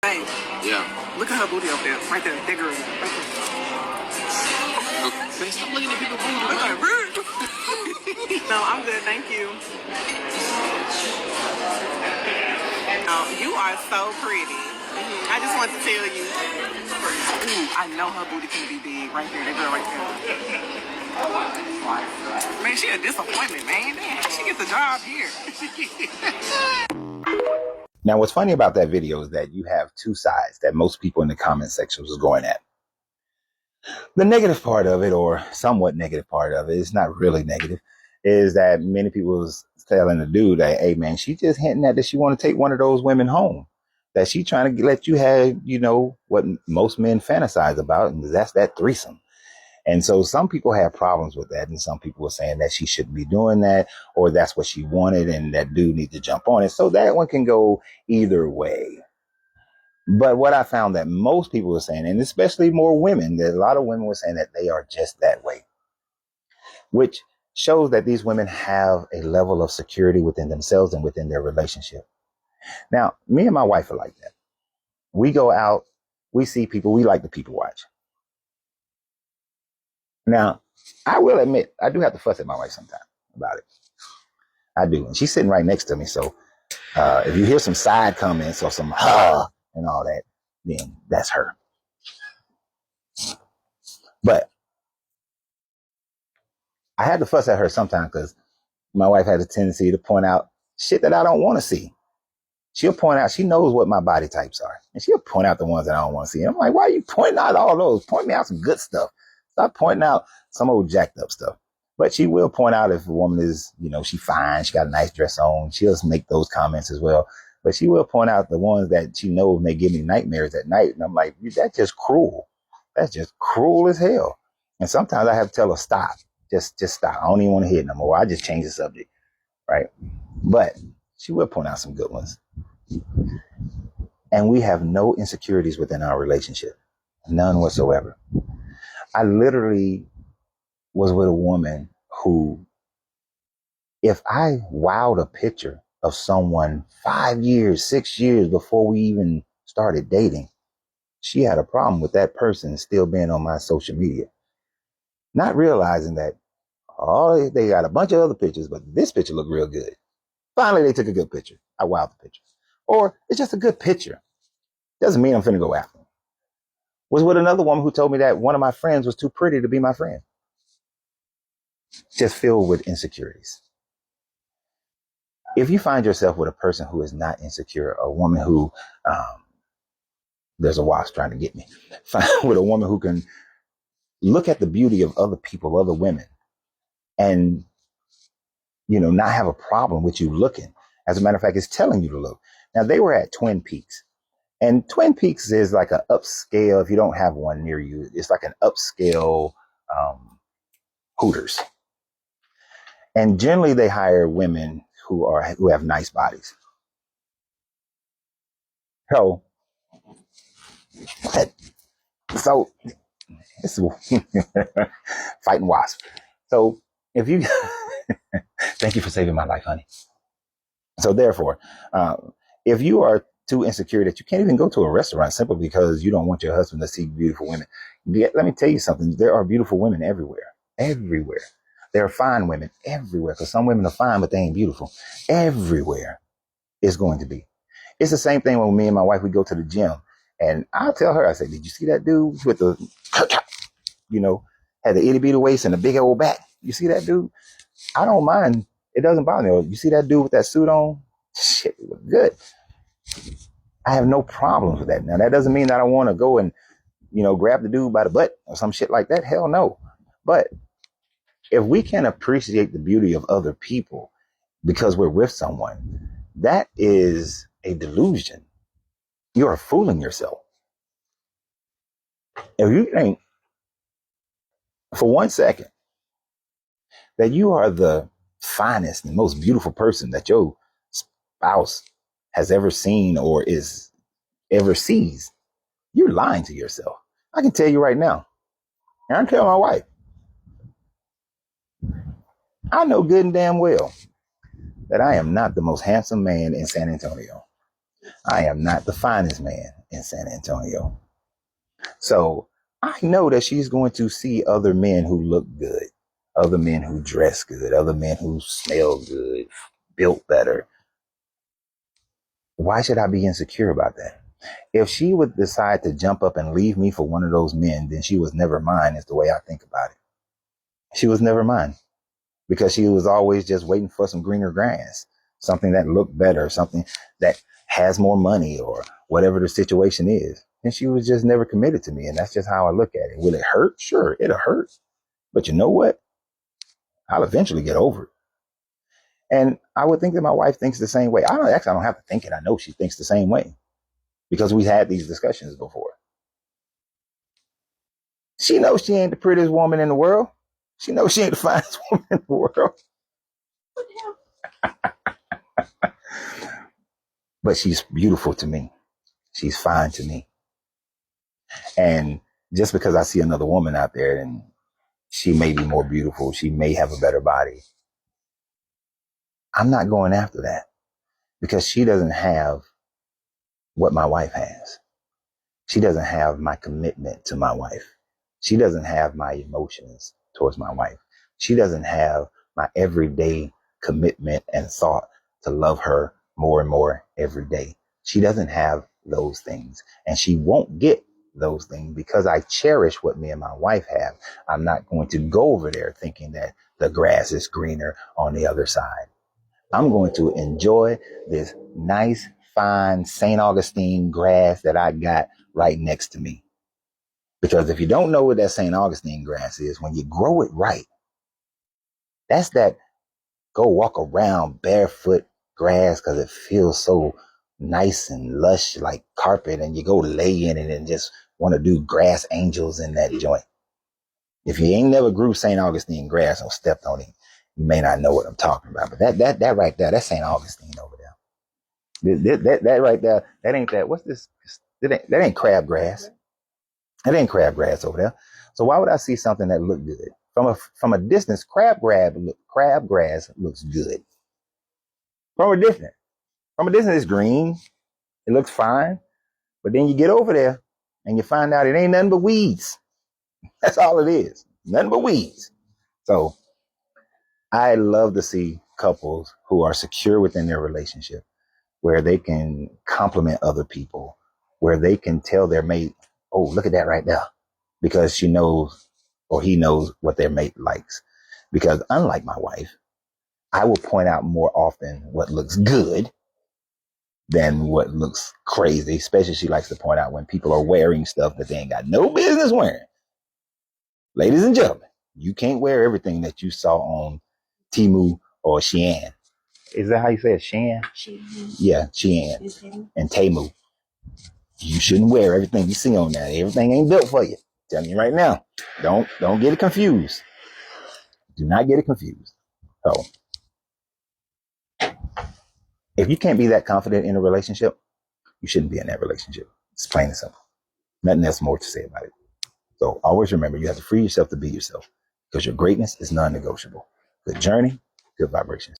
Hey, Yeah. look at her booty up there, right there, that girl. Right Man, stop looking at people's booty, there. man. No, I'm good, thank you. You are so pretty. I just want to tell you. Ooh, I know her booty can be big, right there, that girl right there. Man, she a disappointment, man. Damn, she gets the job here. Now, what's funny about that video is that you have two sides that most people in the comment section was going at. The negative part of it, or somewhat negative part of it, it's not really negative, is that many people was telling the dude that, hey man, she just hinting at that she want to take one of those women home. That she trying to let you have, what most men fantasize about, and that's that threesome. And so some people have problems with that, and some people were saying that she shouldn't be doing that, or that's what she wanted, and that dude needs to jump on it. So that one can go either way. But what I found that most people were saying, and especially more women, that a lot of women were saying that they are just that way, which shows that these women have a level of security within themselves and within their relationship. Now, me and my wife are like that. We go out, we see people, we like to people watch. Now, I will admit, I do have to fuss at my wife sometimes about it. I do. And she's sitting right next to me. So if you hear some side comments or some and all that, then that's her. But I had to fuss at her sometimes because my wife has a tendency to point out shit that I don't want to see. She'll point out, she knows what my body types are. And she'll point out the ones that I don't want to see. And I'm like, why are you pointing out all those? Point me out some good stuff. Stop pointing out some old jacked up stuff. But she will point out if a woman is, she fine, she got a nice dress on. She'll make those comments as well. But she will point out the ones that she knows may give me nightmares at night. And I'm like, that's just cruel. That's just cruel as hell. And sometimes I have to tell her, stop. Just stop. I don't even want to hear it no more. I just change the subject. Right. But she will point out some good ones. And we have no insecurities within our relationship. None whatsoever. I literally was with a woman who, if I wowed a picture of someone 5 years, 6 years before we even started dating, she had a problem with that person still being on my social media. Not realizing that they got a bunch of other pictures, but this picture looked real good. Finally, they took a good picture. I wowed the picture. Or it's just a good picture. Doesn't mean I'm finna go after them. Was with another woman who told me that one of my friends was too pretty to be my friend. Just filled with insecurities. If you find yourself with a person who is not insecure, a woman who, there's a wasp trying to get me, with a woman who can look at the beauty of other people, other women, and, not have a problem with you looking. As a matter of fact, it's telling you to look. Now, they were at Twin Peaks. And Twin Peaks is like an upscale, if you don't have one near you, it's like an upscale Hooters. And generally they hire women who have nice bodies. So it's fighting wasp. So if you, thank you for saving my life, honey. So therefore, if you are too insecure that you can't even go to a restaurant simply because you don't want your husband to see beautiful women, let me tell you something. There are beautiful women everywhere. There are fine women everywhere, because some women are fine, but they ain't beautiful. Everywhere is going to be. It's the same thing when me and my wife, we go to the gym, and I'll tell her, I say, did you see that dude with the, had the itty bitty waist and a big old back? You see that dude? I don't mind. It doesn't bother me. You see that dude with that suit on? Shit, it look good. I have no problems with that. Now, that doesn't mean that I want to go and, grab the dude by the butt or some shit like that. Hell no. But if we can appreciate the beauty of other people because we're with someone, that is a delusion. You are fooling yourself. If you think for 1 second that you are the finest and most beautiful person that your spouse has ever seen or ever sees, you're lying to yourself. I can tell you right now, and I tell my wife, I know good and damn well that I am not the most handsome man in San Antonio. I am not the finest man. in San Antonio. So I know that she's going to see other men who look good, other men who dress good, other men who smell good, built better. Why should I be insecure about that? If she would decide to jump up and leave me for one of those men, then she was never mine, is the way I think about it. She was never mine because she was always just waiting for some greener grass, something that looked better, something that has more money or whatever the situation is. And she was just never committed to me. And that's just how I look at it. Will it hurt? Sure, it'll hurt. But you know what? I'll eventually get over it. And I would think that my wife thinks the same way. I don't have to think it. I know she thinks the same way because we've had these discussions before. She knows she ain't the prettiest woman in the world. She knows she ain't the finest woman in the world. But she's beautiful to me. She's fine to me. And just because I see another woman out there and she may be more beautiful, she may have a better body, I'm not going after that because she doesn't have what my wife has. She doesn't have my commitment to my wife. She doesn't have my emotions towards my wife. She doesn't have my everyday commitment and thought to love her more and more every day. She doesn't have those things, and she won't get those things because I cherish what me and my wife have. I'm not going to go over there thinking that the grass is greener on the other side. I'm going to enjoy this nice, fine St. Augustine grass that I got right next to me. Because if you don't know what that St. Augustine grass is, when you grow it right, that's that go walk around barefoot grass because it feels so nice and lush like carpet, and you go lay in it and just want to do grass angels in that joint. If you ain't never grew St. Augustine grass or stepped on it, you may not know what I'm talking about. But that right there, that's St. Augustine over there. That right there, that ain't that. What's this? That ain't crabgrass. That ain't crabgrass over there. So why would I see something that looked good from a distance? Crabgrass looks good from a distance. From a distance, it's green. It looks fine. But then you get over there and you find out it ain't nothing but weeds. That's all it is. Nothing but weeds. So I love to see couples who are secure within their relationship, where they can compliment other people, where they can tell their mate, oh, look at that right there. Because she knows or he knows what their mate likes. Because unlike my wife, I will point out more often what looks good than what looks crazy. Especially she likes to point out when people are wearing stuff that they ain't got no business wearing. Ladies and gentlemen, you can't wear everything that you saw on Temu or Shein. Is that how you say it? Shein? Shein. Yeah, Shein. And Temu. You shouldn't wear everything you see on there. Everything ain't built for you. Telling you right now. Don't get it confused. Do not get it confused. So, if you can't be that confident in a relationship, you shouldn't be in that relationship. It's plain and simple. Nothing else more to say about it. So always remember, you have to free yourself to be yourself because your greatness is non-negotiable. Good journey, good vibrations.